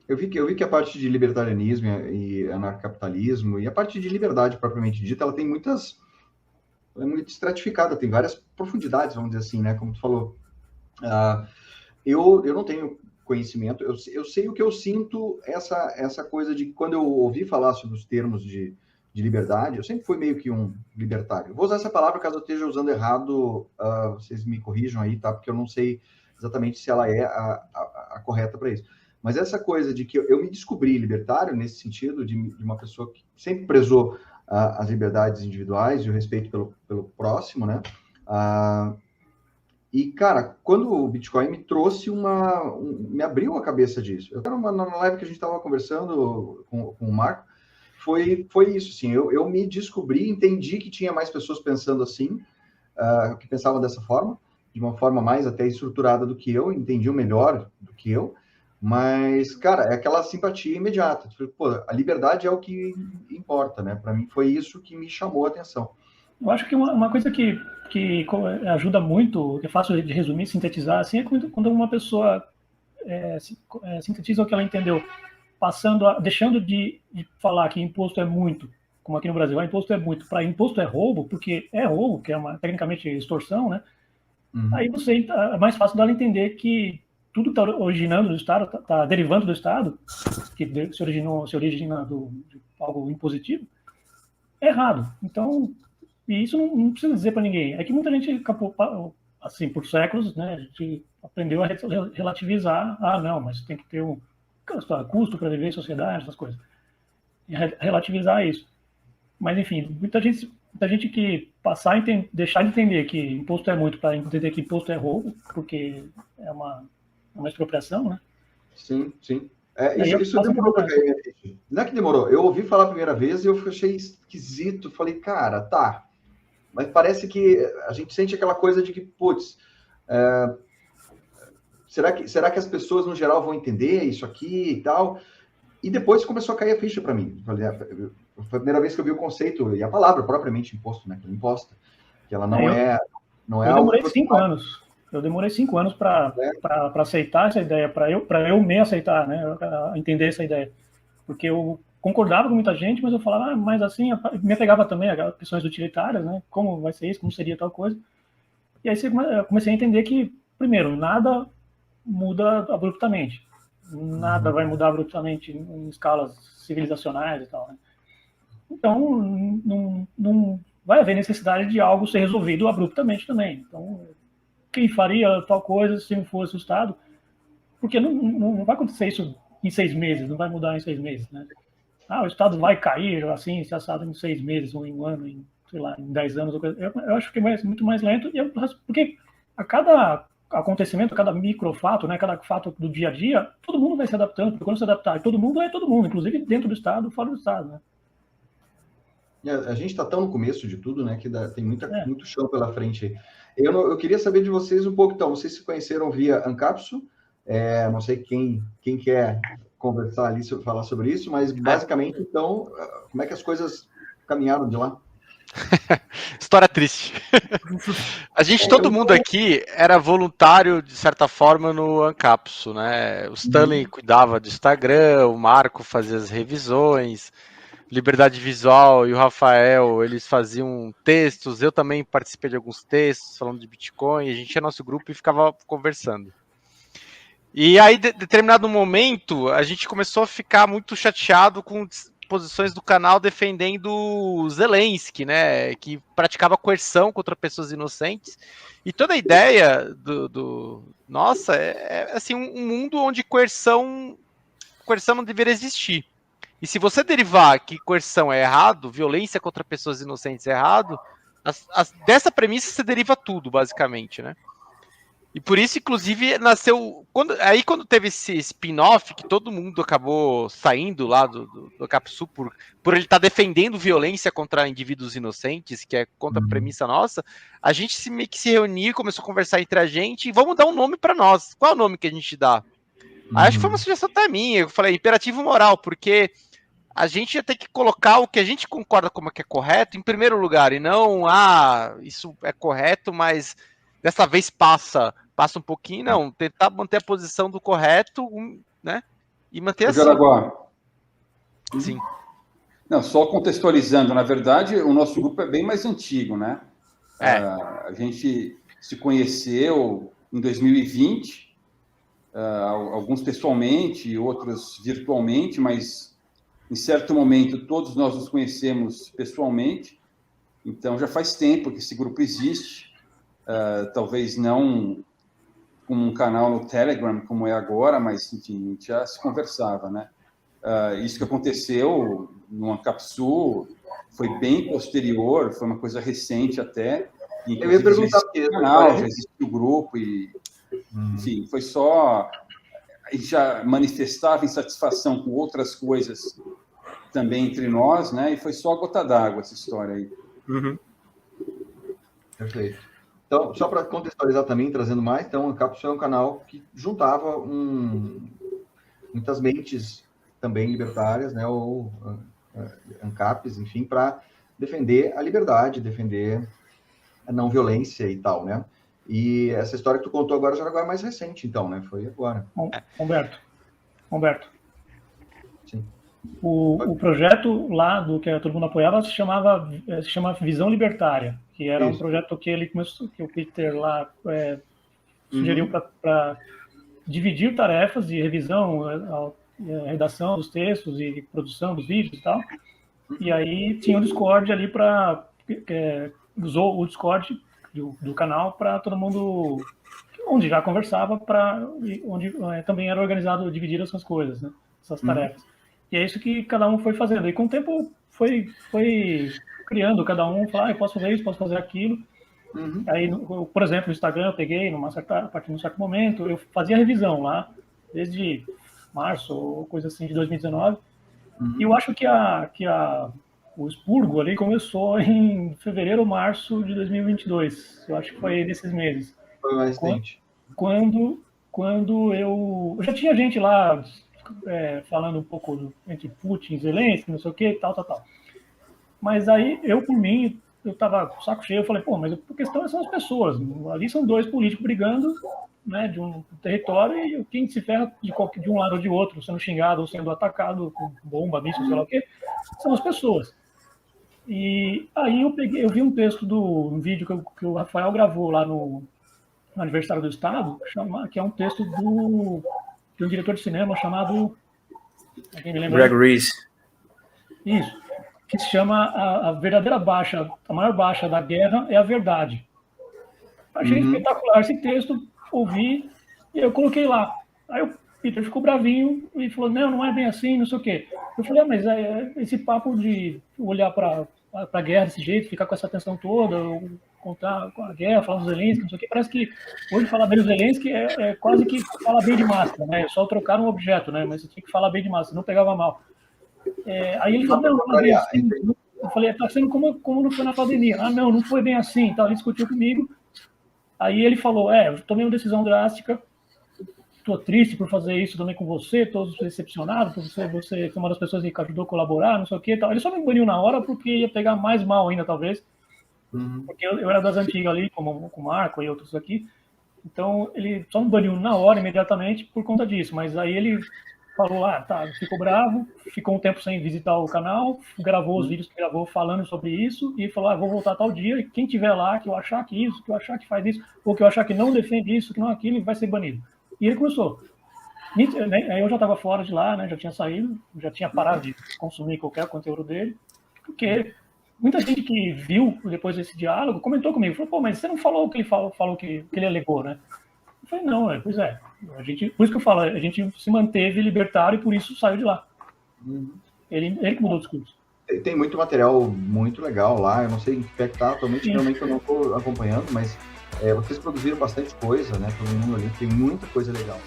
Eu vi que a parte de libertarianismo e anarcapitalismo e a parte de liberdade propriamente dita, ela é muito estratificada, tem várias profundidades, vamos dizer assim, né? Como tu falou. Ah, eu não tenho conhecimento, eu sei o que eu sinto, essa coisa de que quando eu ouvi falar sobre os termos de liberdade, eu sempre fui meio que um libertário. Vou usar essa palavra caso eu esteja usando errado, vocês me corrijam aí, tá? Porque eu não sei exatamente se ela é a correta para isso. Mas essa coisa de que eu me descobri libertário nesse sentido, de uma pessoa que sempre prezou as liberdades individuais e o respeito pelo próximo, né? Uh, e, cara, quando o Bitcoin me trouxe me abriu a cabeça disso. Eu quero na live que a gente estava conversando com o Marco, foi isso, assim, eu me descobri, entendi que tinha mais pessoas pensando assim, que pensavam dessa forma, de uma forma mais até estruturada do que eu, entendiam melhor do que eu, mas, cara, é aquela simpatia imediata. Pô, a liberdade é o que importa, né? Para mim foi isso que me chamou a atenção. Eu acho que uma coisa que ajuda muito, que é fácil de resumir, sintetizar, assim, é quando uma pessoa sintetiza o que ela entendeu, deixando de falar que imposto é muito, como aqui no Brasil, imposto é muito, para imposto é roubo, porque é roubo, que é tecnicamente extorsão, né? Aí Uhum. é mais fácil dela entender que tudo está originando do Estado, está derivando do Estado, que se origina de algo impositivo, é errado. Então, e isso não precisa dizer para ninguém. É que muita gente acabou, assim, por séculos, né, a gente aprendeu a relativizar. Ah, não, mas tem que ter um custo para viver em sociedade, essas coisas. E relativizar isso. Mas, enfim, muita gente que deixar de entender que imposto é muito para entender que imposto é roubo, porque é uma expropriação, né? Sim, sim. E aí Isso passa a demorou para interpretar. cair minha ficha. Não é que demorou. Eu ouvi falar a primeira vez e eu achei esquisito. Falei, cara, tá. Mas parece que a gente sente aquela coisa de que, putz, será que as pessoas no geral vão entender isso aqui e tal? E depois começou a cair a ficha para mim. Falei, foi a primeira vez que eu vi o conceito e a palavra propriamente imposto, né? Que é imposta. Que ela É, não é eu algo demorei que você 5 anos. Eu demorei 5 anos para né? aceitar essa ideia, para eu me aceitar, né? Entender essa ideia. Porque eu concordava com muita gente, mas eu falava, mas assim, me apegava também a questões utilitárias, né? Como vai ser isso, como seria tal coisa. E aí eu comecei a entender que, primeiro, nada muda abruptamente. Nada vai Uhum. mudar abruptamente em escalas civilizacionais e tal, né? Então, não vai haver necessidade de algo ser resolvido abruptamente também. Então, quem faria tal coisa se não fosse o Estado? Porque não vai acontecer isso em 6 meses, não vai mudar em 6 meses, né? Ah, o Estado vai cair assim, se assado em 6 meses, ou em um ano, em, sei lá, em 10 anos. Eu acho que vai ser muito mais lento, porque a cada acontecimento, a cada microfato, né, cada fato do dia a dia, todo mundo vai se adaptando, porque quando se adaptar, todo mundo é todo mundo, inclusive dentro do Estado, fora do Estado, né? A gente está tão no começo de tudo, né? Que tem É. muito chão pela frente. Eu queria saber de vocês um pouco, então. Vocês se conheceram via Ancapsu? Não sei quem quer conversar ali, falar sobre isso, mas É. basicamente, então, como é que as coisas caminharam de lá? História triste. Todo mundo aqui era voluntário, de certa forma, no Ancapsu, né? O Stanley Uhum. cuidava do Instagram, o Marco fazia as revisões, Liberdade Visual e o Rafael, eles faziam textos, eu também participei de alguns textos falando de Bitcoin, a gente tinha nosso grupo e ficava conversando. E aí, de determinado momento, a gente começou a ficar muito chateado com posições do canal defendendo o Zelensky, né, que praticava coerção contra pessoas inocentes. E toda a ideia nossa, assim, um mundo onde coerção não deveria existir. E se você derivar que coerção é errado, violência contra pessoas inocentes é errado, dessa premissa você deriva tudo, basicamente, né? E por isso, inclusive, nasceu. Quando teve esse spin-off, que todo mundo acabou saindo lá do Capsu por ele estar defendendo violência contra indivíduos inocentes, que é contra a Uhum. premissa nossa, a gente meio que se reuniu, começou a conversar entre a gente e vamos dar um nome para nós. Qual é o nome que a gente dá? Aí acho que foi uma Uhum. sugestão até minha. Eu falei, imperativo moral, porque a gente ia ter que colocar o que a gente concorda como que é correto em primeiro lugar, e não, isso é correto, mas dessa vez passa um pouquinho, não, tentar manter a posição do correto, né? e manter assim. Jaraguá. Sim. Não, só contextualizando, na verdade, o nosso grupo é bem mais antigo, né? A gente se conheceu em 2020, alguns pessoalmente, outros virtualmente, mas em certo momento todos nós nos conhecemos pessoalmente. Então já faz tempo que esse grupo existe, talvez não com um canal no Telegram como é agora, mas enfim, a gente já se conversava, né? Isso que aconteceu no Ancapsu foi bem posterior, foi uma coisa recente até. Eu ia perguntar já existe o canal, já existe o grupo, e enfim, foi só... A gente já manifestava insatisfação com outras coisas também entre nós, né? E foi só a gota d'água essa história aí. Perfeito. Então, só para contextualizar também, trazendo mais, então, o Ancapsu é um canal que juntava muitas mentes também libertárias, né, ou ANCAPs, enfim, para defender a liberdade, defender a não violência e tal, né? E essa história que tu contou agora, Jaraguá, é mais recente, então, né? Foi agora. Humberto. Sim. O projeto lá do que todo mundo apoiava se chama Visão Libertária, que era um projeto que ele começou, que o Peter lá sugeriu para dividir tarefas de revisão, redação dos textos e produção dos vídeos e tal. E aí tinha o Discord ali usou o Discord do canal para todo mundo, onde já conversava, onde também era organizado, dividir essas coisas, né? Essas tarefas. E é isso que cada um foi fazendo. E com o tempo foi criando, cada um fala, eu posso fazer isso, posso fazer aquilo. Aí, por exemplo, no Instagram eu peguei, a partir de um certo momento, eu fazia revisão lá, desde março, ou coisa assim, de 2019. E eu acho que o expurgo ali começou em fevereiro ou março de 2022. Eu acho que foi nesses meses. Foi mais recente. Quando eu já tinha gente lá falando um pouco entre Putin e Zelensky, não sei o que, tal. Mas aí, por mim, eu tava com o saco cheio, eu falei, mas a questão são as pessoas. Ali são dois políticos brigando, né, de um território, e quem se ferra de um lado ou de outro, sendo xingado ou sendo atacado com bomba, míssil, sei lá o quê, são as pessoas. E aí eu vi um texto um vídeo que o Rafael gravou lá no Aniversário do Estado, que é um texto de um diretor de cinema chamado... Greg Reese. Isso. Que se chama a verdadeira baixa, a maior baixa da guerra é a verdade. Achei espetacular esse texto, ouvi, e eu coloquei lá. Aí o Peter ficou bravinho e falou, não é bem assim, não sei o quê. Eu falei, mas esse papo de olhar para a guerra desse jeito, ficar com essa atenção toda, contar a guerra, falar do Zelensky, não sei o quê, parece que hoje falar bem do Zelensky é quase que falar bem de máscara, né? É só trocar um objeto, né? Mas você tinha que falar bem de máscara, não pegava mal. Aí ele falou, não é bem assim. Eu falei, tá sendo como não foi na pandemia. Não foi bem assim. Então, ele discutiu comigo. Aí ele falou, eu tomei uma decisão drástica, estou triste por fazer isso também com você, estou decepcionado por você ser uma das pessoas que ajudou a colaborar, não sei o que. Ele só me baniu na hora porque ia pegar mais mal ainda, talvez. Porque eu era das antigas ali, como o Marco e outros aqui. Então, ele só me baniu na hora, imediatamente, por conta disso. Mas aí ele falou, ficou bravo, ficou um tempo sem visitar o canal, gravou os vídeos que gravou falando sobre isso, e falou, vou voltar tal dia, e quem tiver lá, que eu achar que isso, que eu achar que faz isso, ou que eu achar que não defende isso, que não aquilo, vai ser banido. E ele começou. Aí eu já estava fora de lá, né, já tinha saído, já tinha parado de consumir qualquer conteúdo dele, porque muita gente que viu depois desse diálogo comentou comigo, falou, mas você não falou o que ele falou que ele alegou, né? Eu falei, não, pois é. Por isso que eu falo, a gente se manteve libertário e por isso saiu de lá. Ele que mudou o discurso. Tem muito material muito legal lá, eu não sei em que pé que tá, atualmente realmente eu não estou acompanhando, mas vocês produziram bastante coisa, né? Todo mundo ali, tem muita coisa legal.